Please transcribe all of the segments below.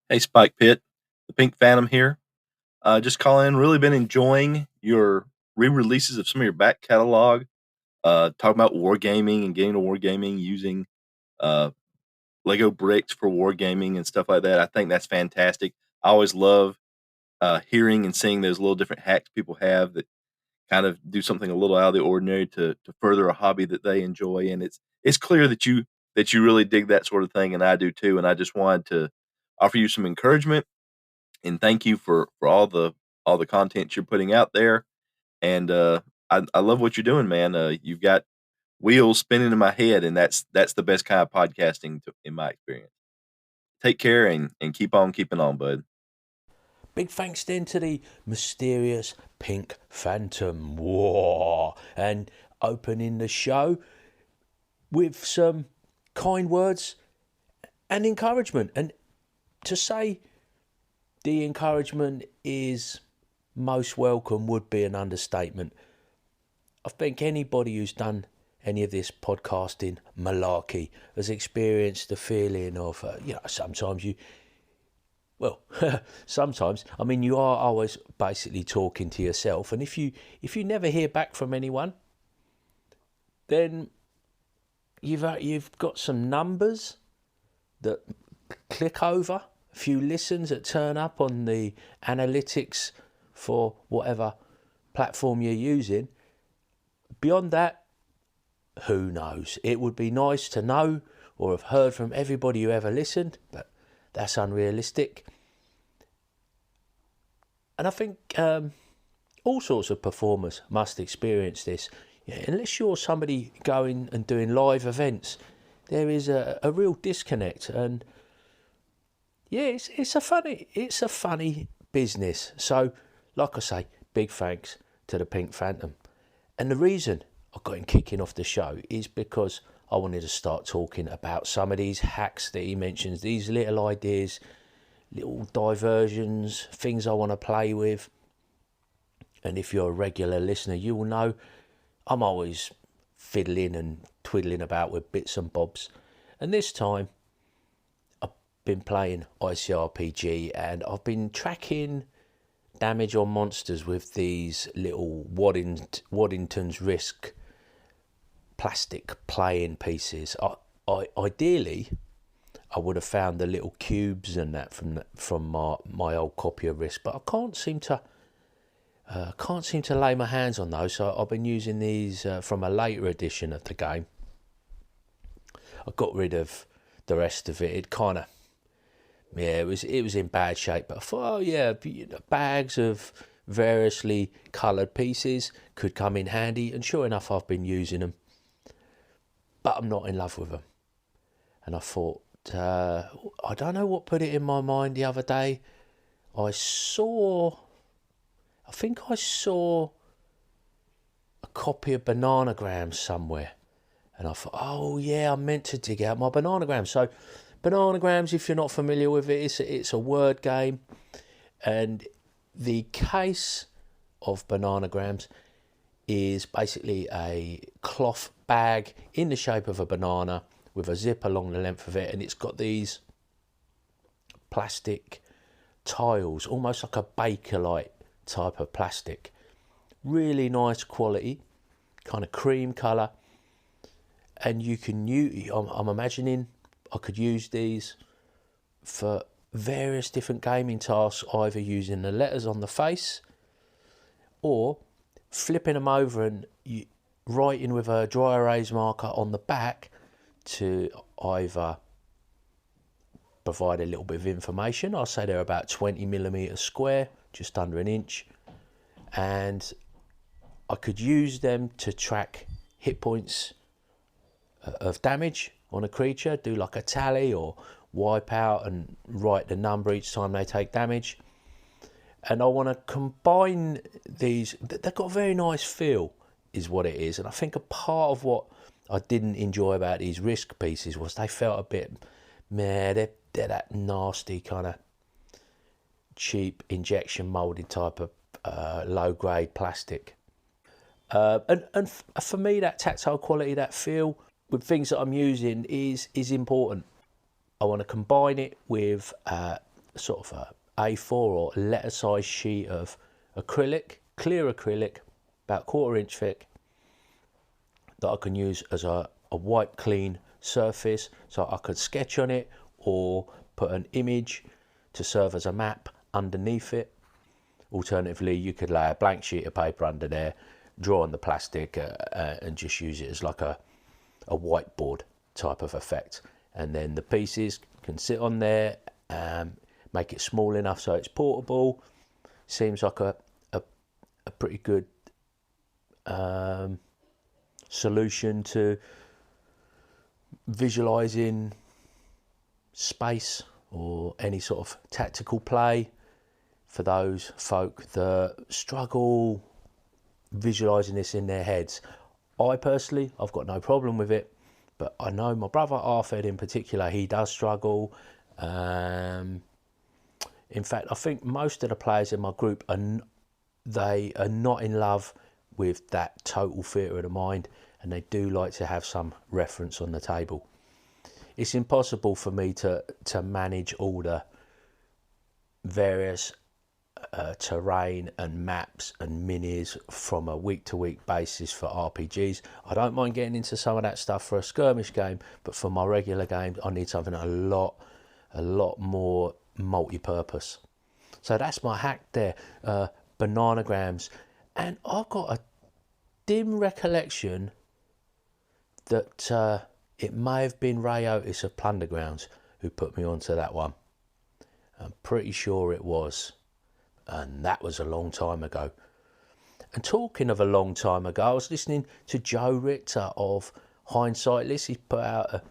Hey, Spike Pit, the Pink Phantom here. Just calling in. Really been enjoying your re-releases of some of your back catalog. Talking about wargaming and getting to wargaming using uh, Lego bricks for wargaming and stuff like that. I think that's fantastic. I always love hearing and seeing those little different hacks people have that kind of do something a little out of the ordinary to further a hobby that they enjoy. And it's clear that you really dig that sort of thing, and I do too. And I just wanted to offer you some encouragement and thank you for all the content you're putting out there. And I love what you're doing, man. You've got wheels spinning in my head, and that's the best kind of podcasting in my experience. Take care and keep on keeping on, bud. Big thanks then to the mysterious Pink Phantom. Whoa! And opening the show with some kind words and encouragement. And to say the encouragement is most welcome would be an understatement. I think anybody who's done any of this podcasting malarkey has experienced the feeling of, sometimes well, sometimes, I mean, you are always basically talking to yourself. And if you never hear back from anyone, then you've got some numbers that click over, a few listens that turn up on the analytics for whatever platform you're using. Beyond that, who knows? It would be nice to know or have heard from everybody who ever listened, but that's unrealistic. And I think all sorts of performers must experience this. Yeah, unless you're somebody going and doing live events, there is a real disconnect. And yeah, it's a funny business. So, like I say, big thanks to the Pink Phantom. And the reason I got him kicking off the show is because I wanted to start talking about some of these hacks that he mentions, these little ideas, little diversions, things I want to play with. And if you're a regular listener, you will know I'm always fiddling and twiddling about with bits and bobs. And this time, I've been playing ICRPG and I've been tracking damage on monsters with these little Waddington's Risk plastic playing pieces. Ideally, I would have found the little cubes and that from my old copy of Risk, but I can't seem to lay my hands on those. So I've been using these from a later edition of the game. I got rid of the rest of it. It kind of, yeah, it was in bad shape. But I thought, oh yeah, bags of variously coloured pieces could come in handy. And sure enough, I've been using them, but I'm not in love with them. And I thought, I don't know what put it in my mind the other day. I think I saw a copy of Bananagrams somewhere. And I thought, oh yeah, I meant to dig out my Bananagrams. So Bananagrams, if you're not familiar with it, it's a word game. And the case of Bananagrams is basically a cloth bag in the shape of a banana with a zip along the length of it, and it's got these plastic tiles, almost like a Bakelite type of plastic. Really nice quality, kind of cream colour, and you can use. I'm imagining I could use these for various different gaming tasks, either using the letters on the face or flipping them over and writing with a dry erase marker on the back to either provide a little bit of information. I'll say they're about 20 millimeters square, just under an inch, and I could use them to track hit points of damage on a creature, do like a tally or wipe out and write the number each time they take damage. And I want to combine these. They've got a very nice feel, is what it is. And I think a part of what I didn't enjoy about these Risk pieces was they felt a bit meh. They're that nasty kind of cheap injection molded type of low grade plastic. And for me, that tactile quality, that feel with things that I'm using is important. I want to combine it with sort of a A4 or letter size sheet of acrylic, clear acrylic, about 1/4 inch thick, that I can use as a white clean surface, so I could sketch on it or put an image to serve as a map underneath it. Alternatively, you could lay a blank sheet of paper under there, draw on the plastic and just use it as like a whiteboard type of effect. And then the pieces can sit on there, make it small enough so it's portable. Seems like a pretty good solution to visualizing space or any sort of tactical play for those folk that struggle visualizing this in their heads. I personally, I've got no problem with it, but I know my brother Arfed in particular, he does struggle. In fact, I think most of the players in my group they are not in love with that total theatre of the mind, and they do like to have some reference on the table. It's impossible for me to manage all the various terrain and maps and minis from a week-to-week basis for RPGs. I don't mind getting into some of that stuff for a skirmish game, but for my regular games, I need something a lot more multi-purpose. So that's my hack there, bananagrams. And I've got a dim recollection that it may have been Ray Otis of Plundergrounds who put me onto that one. I'm pretty sure it was, and that was a long time ago. And talking of a long time ago, I was listening to Joe Richter of Hindsightless. He put out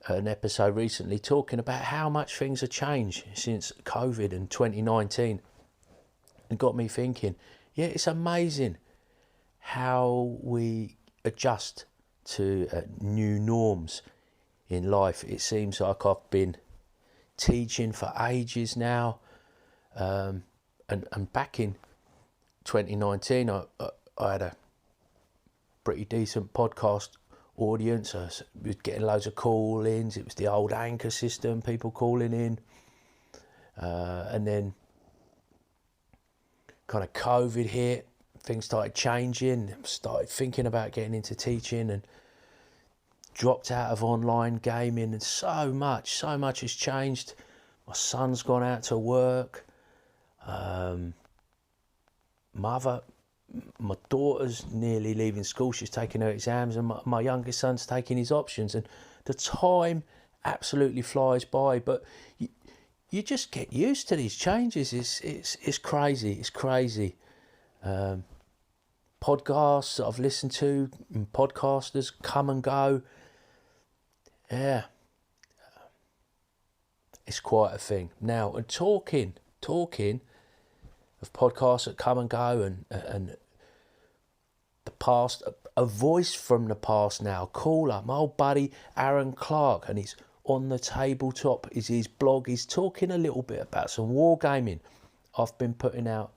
an episode recently talking about how much things have changed since COVID and 2019, and got me thinking, yeah, it's amazing how we adjust to new norms in life. It seems like I've been teaching for ages now, and back in 2019 I had a pretty decent podcast audience. I was getting loads of call-ins. It was the old anchor system, people calling in, and then kind of COVID hit, things started changing, started thinking about getting into teaching, and dropped out of online gaming, and so much has changed. My son's gone out to work. My daughter's nearly leaving school. She's taking her exams, and my youngest son's taking his options, and the time absolutely flies by. But you just get used to these changes. It's crazy. It's crazy. Podcasts that I've listened to, and podcasters come and go. Yeah, it's quite a thing. Now, and talking of podcasts that come and go, and the past, a voice from the past now, caller, my old buddy Aron Clark, and he's on the tabletop, is his blog. He's talking a little bit about some wargaming. I've been putting out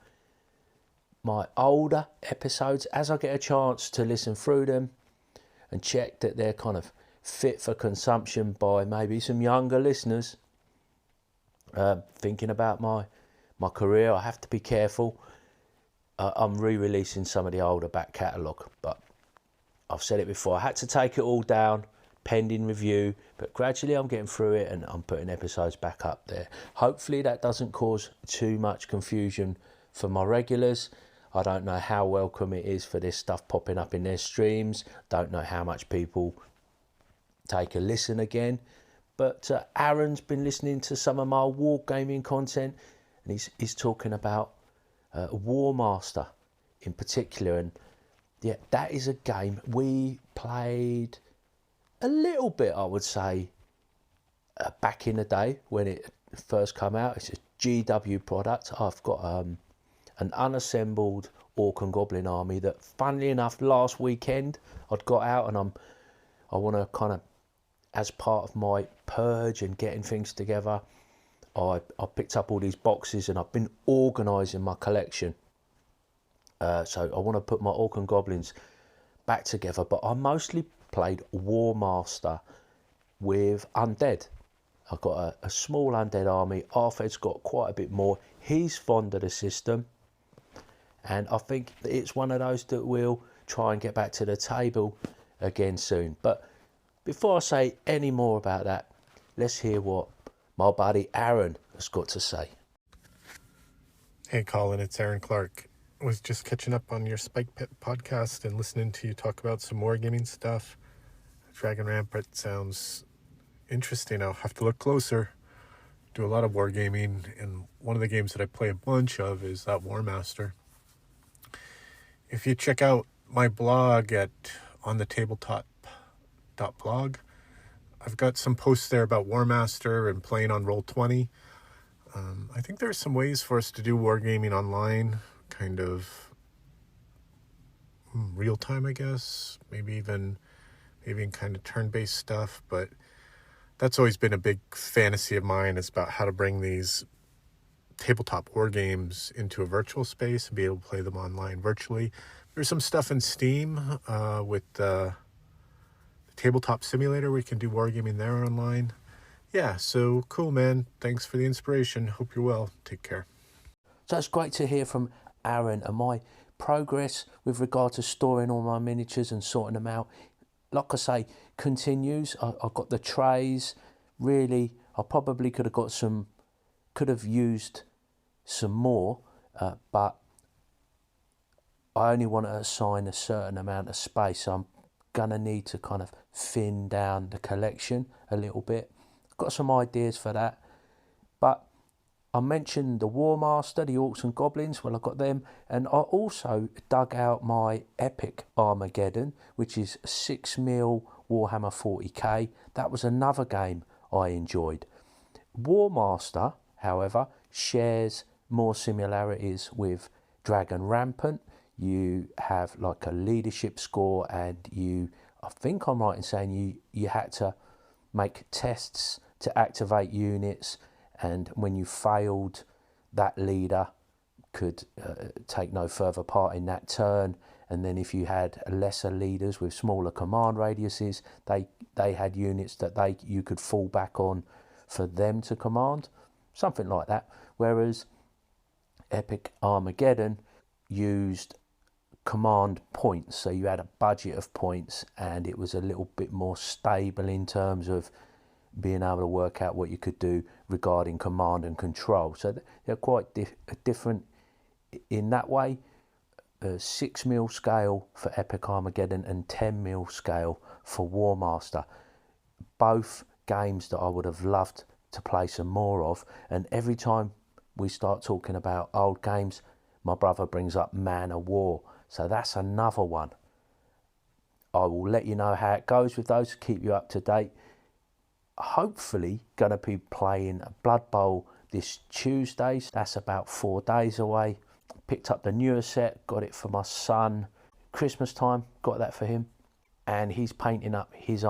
my older episodes as I get a chance to listen through them and check that they're kind of fit for consumption by maybe some younger listeners. Thinking about my career, I have to be careful. I'm re-releasing some of the older back catalogue, but I've said it before, I had to take it all down pending review, but gradually I'm getting through it and I'm putting episodes back up there. Hopefully that doesn't cause too much confusion for my regulars. I don't know how welcome it is for this stuff popping up in their streams. Don't know how much people take a listen again, but Aaron's been listening to some of my wargaming content, and he's talking about War Master in particular. And yeah, that is a game we played a little bit, I would say, back in the day when it first came out. It's a GW product. I've got an unassembled Orc and Goblin army that, funnily enough, last weekend I'd got out, and I want to kind of, as part of my purge and getting things together, I picked up all these boxes and I've been organising my collection. So I want to put my Orc and Goblins back together, but I mostly played War Master with Undead. I've got a small undead army. Arthur's got quite a bit more. He's fond of the system, and I think it's one of those that we'll try and get back to the table again soon. But before I say any more about that, let's hear what my buddy Aron has got to say. Hey Colin, it's Aaron Clark. I was just catching up on your Spike Pit podcast and listening to you talk about some wargaming stuff. Dragon Rampart sounds interesting. I'll have to look closer. Do a lot of wargaming, and one of the games that I play a bunch of is that War Master. If you check out my blog at onthetabletop.blog, I've got some posts there about War Master and playing on Roll20. I think there's some ways for us to do wargaming online, kind of real time, I guess. Maybe even kind of turn-based stuff, but that's always been a big fantasy of mine, is about how to bring these tabletop war games into a virtual space and be able to play them online virtually. There's some stuff in Steam with the tabletop simulator. We can do wargaming there online. Yeah, so cool, man. Thanks for the inspiration. Hope you're well. Take care. So it's great to hear from Aron, and my progress with regard to storing all my miniatures and sorting them out, like I say, continues. I've got the trays. Really, I probably could have used some more, but I only want to assign a certain amount of space. So I'm gonna need to kind of thin down the collection a little bit. I've got some ideas for that, but I mentioned the War Master, the Orcs and Goblins. Well, I got them, and I also dug out my Epic Armageddon, which is 6mm Warhammer 40k. That was another game I enjoyed. War Master, however, shares more similarities with Dragon Rampant. You have like a leadership score, and I think I'm right in saying you had to make tests to activate units, and when you failed, that leader could take no further part in that turn. And then if you had lesser leaders with smaller command radiuses, they had units that you could fall back on for them to command, something like that. Whereas Epic Armageddon used command points, so you had a budget of points, and it was a little bit more stable in terms of being able to work out what you could do regarding command and control. So they're quite different in that way. 6mm scale for Epic Armageddon and 10mm scale for War Master. Both games that I would have loved to play some more of, and every time we start talking about old games, my brother brings up Man of War. So that's another one. I will let you know how it goes with those, keep you up to date. Hopefully going to be playing Blood Bowl this Tuesday. That's about 4 days away. Picked up the newer set, got it for my son Christmas time, got that for him, and he's painting up his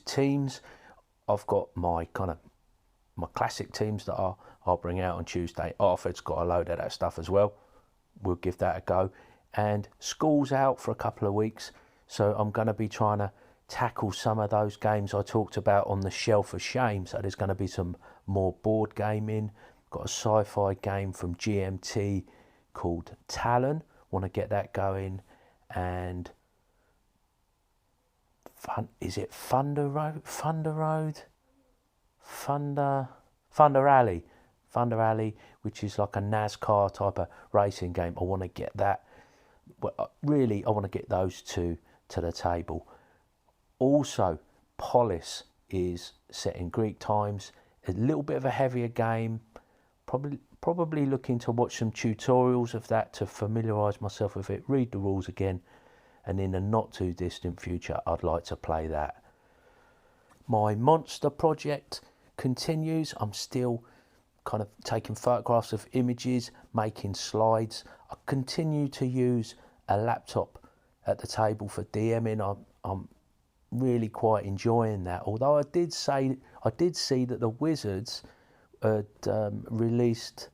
teams. I've got my classic teams that I'll bring out on Tuesday. Arthur's got a load of that stuff as well. We'll give that a go. And school's out for a couple of weeks, so I'm going to be trying to tackle some of those games I talked about on the Shelf of Shame. So there's going to be some more board gaming. Got a sci-fi game from GMT called Talon. Want to get that going. And is it Thunder Road? Thunder Alley, which is like a NASCAR type of racing game. I want to get that. Well, really, I want to get those two to the table. Also, Polis is set in Greek times. A little bit of a heavier game. Probably looking to watch some tutorials of that to familiarise myself with it. Read the rules again. And in the not too distant future, I'd like to play that. My monster project continues. I'm still kind of taking photographs of images, making slides. I continue to use a laptop at the table for DMing. I'm really quite enjoying that. Although I did see that the Wizards had released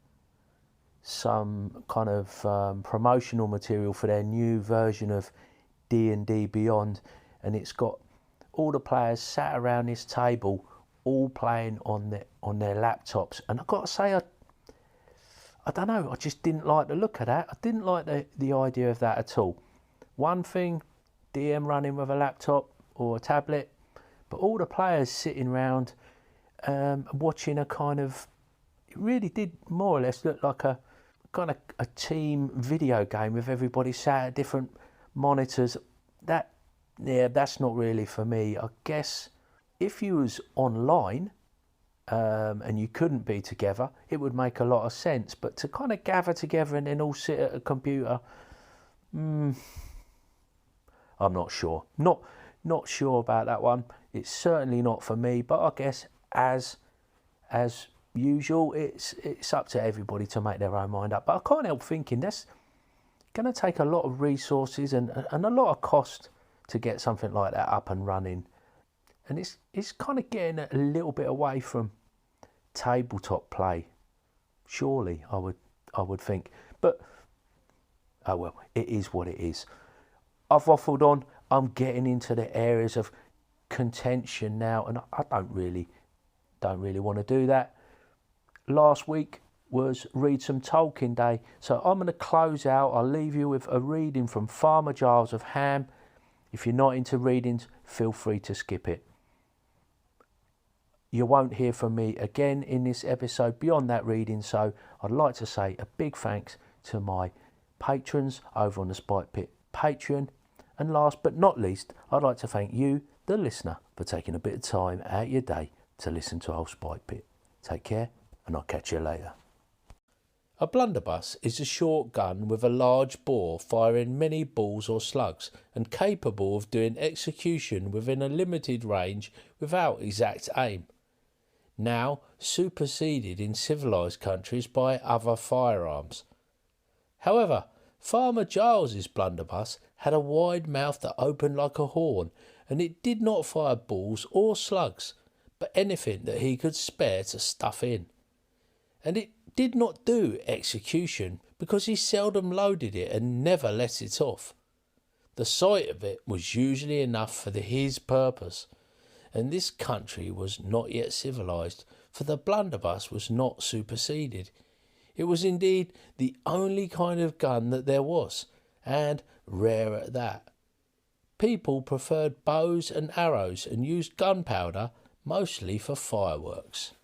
some kind of promotional material for their new version of D&D Beyond, and it's got all the players sat around this table all playing on their laptops. And I've got to say, I don't know, I just didn't like the look of that. I didn't like the idea of that at all. One thing, DM running with a laptop or a tablet, but all the players sitting around watching a kind of, it really did more or less look like a kind of a team video game with everybody sat at different monitors. That's not really for me. I guess if you was online and you couldn't be together, it would make a lot of sense. But to kind of gather together and then all sit at a computer, I'm not sure. Not sure about that one. It's certainly not for me. But I guess as usual, it's up to everybody to make their own mind up. But I can't help thinking that's going to take a lot of resources and a lot of cost to get something like that up and running. And it's kind of getting a little bit away from tabletop play. Surely, I would think. But oh well, it is what it is. I've waffled on. I'm getting into the areas of contention now, and I don't really want to do that. Last week was Read Some Tolkien Day, so I'm going to close out. I'll leave you with a reading from Farmer Giles of Ham. If you're not into readings, feel free to skip it. You won't hear from me again in this episode beyond that reading, so I'd like to say a big thanks to my patrons over on the Spike Pit Patreon. And last but not least, I'd like to thank you, the listener, for taking a bit of time out of your day to listen to old Spike Pit. Take care, and I'll catch you later. A blunderbuss is a short gun with a large bore firing many balls or slugs and capable of doing execution within a limited range without exact aim. Now superseded in civilised countries by other firearms. However, Farmer Giles's blunderbuss had a wide mouth that opened like a horn, and it did not fire balls or slugs, but anything that he could spare to stuff in. And it did not do execution because he seldom loaded it and never let it off. The sight of it was usually enough for his purpose, and this country was not yet civilised, for the blunderbuss was not superseded. It was indeed the only kind of gun that there was, and rare at that. People preferred bows and arrows and used gunpowder mostly for fireworks.